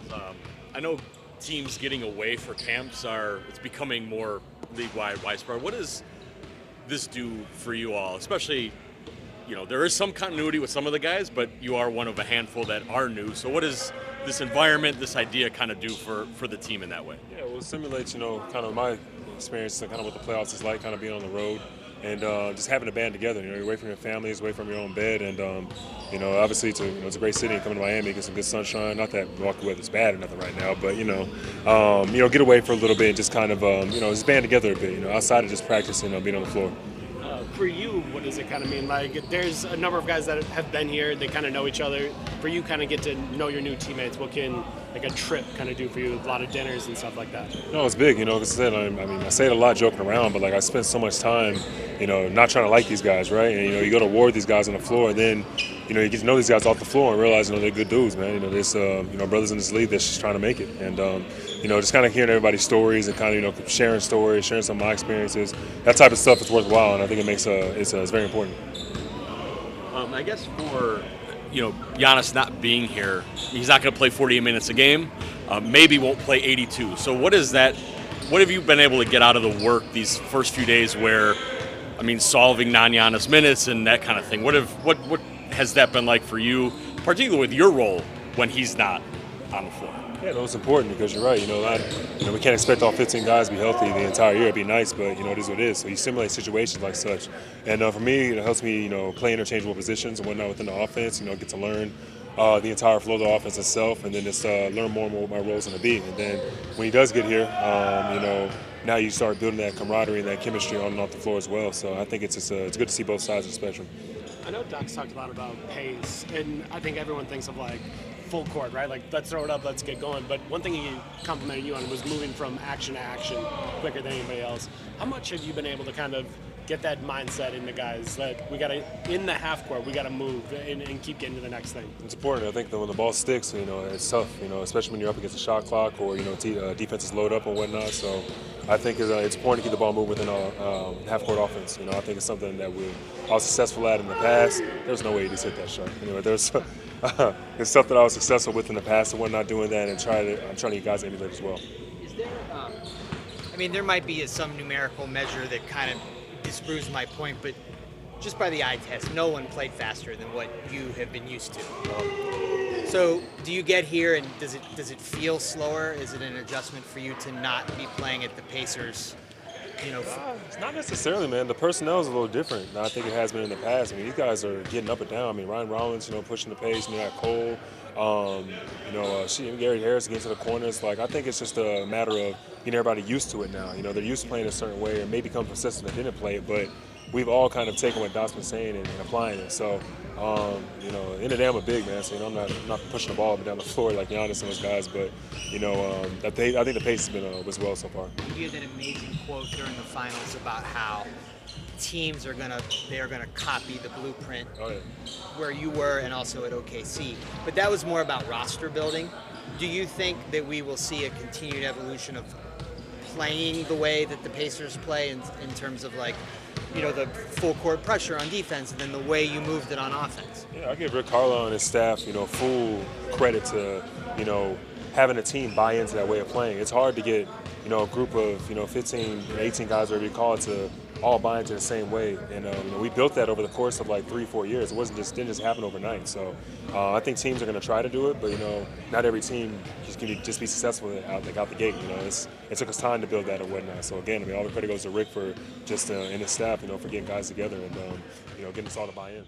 Myles. I know teams getting away for camps it's becoming more league-wide widespread. What does this do for you all? Especially, there is some continuity with some of the guys, but you are one of a handful that are new. So what does this environment, this idea kind of do for the team in that way? Yeah, well, it simulates, kind of my experience and kind of what the playoffs is like, kind of being on the road and just having a band together. You're away from your families, away from your own bed, and obviously it's a great city. And coming to Miami, get some good sunshine. Not that Milwaukee weather's bad or nothing right now, but get away for a little bit and just kind of just band together a bit. Outside of just practicing, being on the floor. For you, what does it kind of mean? Like, there's a number of guys that have been here. They kind of know each other. For you, kind of get to know your new teammates. What can a trip kind of do for you? A lot of dinners and stuff like that. No, it's big. Like I said, I say it a lot joking around, but I spend so much time, not trying to like these guys, right? And you go to war with these guys on the floor, and then you get to know these guys off the floor and realize they're good dudes, man. There's brothers in this league that's just trying to make it, and just kind of hearing everybody's stories and kind of sharing stories, sharing some of my experiences. That type of stuff is worthwhile, and I think it makes it's very important. I guess for Giannis not being here, he's not going to play 48 minutes a game. Maybe won't play 82. So what is that? What have you been able to get out of the work these first few days? Where, solving non-Giannis minutes and that kind of thing. What has that been like for you, particularly with your role when he's not on the floor? Yeah, no, it's important because you're right. We can't expect all 15 guys to be healthy the entire year. It'd be nice, but it is what it is. So you simulate situations like such, and for me, it helps me play interchangeable positions and whatnot within the offense. Get to learn the entire flow of the offense itself, and then just learn more and more what my roles going to be. And then when he does get here, now you start building that camaraderie and that chemistry on and off the floor as well. So I think it's good to see both sides of the spectrum. I know Doc's talked a lot about pace, and I think everyone thinks of full court, right? Let's throw it up, let's get going. But one thing he complimented you on was moving from action to action quicker than anybody else. How much have you been able to kind of get that mindset into guys that we got to, in the half court, we got to move and keep getting to the next thing? It's important. I think that when the ball sticks, it's tough, especially when you're up against the shot clock or, defenses load up and whatnot. So I think it's important to keep the ball moving within a half-court offense. I think it's something that I was successful at in the past. There's no way you just hit that shot. It's stuff that I was successful with in the past, and we're not doing that, and I'm trying to get guys to emulate as well. Is there, there might be some numerical measure that kind of disproves my point, but just by the eye test, no one played faster than what you have been used to. So do you get here and does it feel slower? Is it an adjustment for you to not be playing at the Pacers? It's not necessarily, man. The personnel is a little different than I think it has been in the past. These guys are getting up and down. Ryan Rollins, pushing the pace. You got Cole, Gary Harris getting to the corners. I think it's just a matter of getting everybody used to it now. They're used to playing a certain way, and maybe become consistent that didn't play it, but we've all kind of taken what Doc's been saying and applying it. So, in the day, I'm a big man, so I'm not pushing the ball up and down the floor like Giannis and those guys. But I think the pace has been was well so far. You had an amazing quote during the finals about how teams are gonna copy the blueprint where you were and also at OKC. But that was more about roster building. Do you think that we will see a continued evolution of playing the way that the Pacers play in terms of the full court pressure on defense and then the way you moved it on offense? Yeah, I give Rick Carlisle and his staff, full credit to, having a team buy into that way of playing. It's hard to get, a group of, 15, 18 guys, whatever you call it, to all buy into the same way. And we built that over the course of 3-4 years. It didn't just happen overnight. So I think teams are going to try to do it, but not every team can just be successful out the gate. It took us time to build that and whatnot. So again, all the credit goes to Rick for just and his staff, for getting guys together and getting us all to buy in.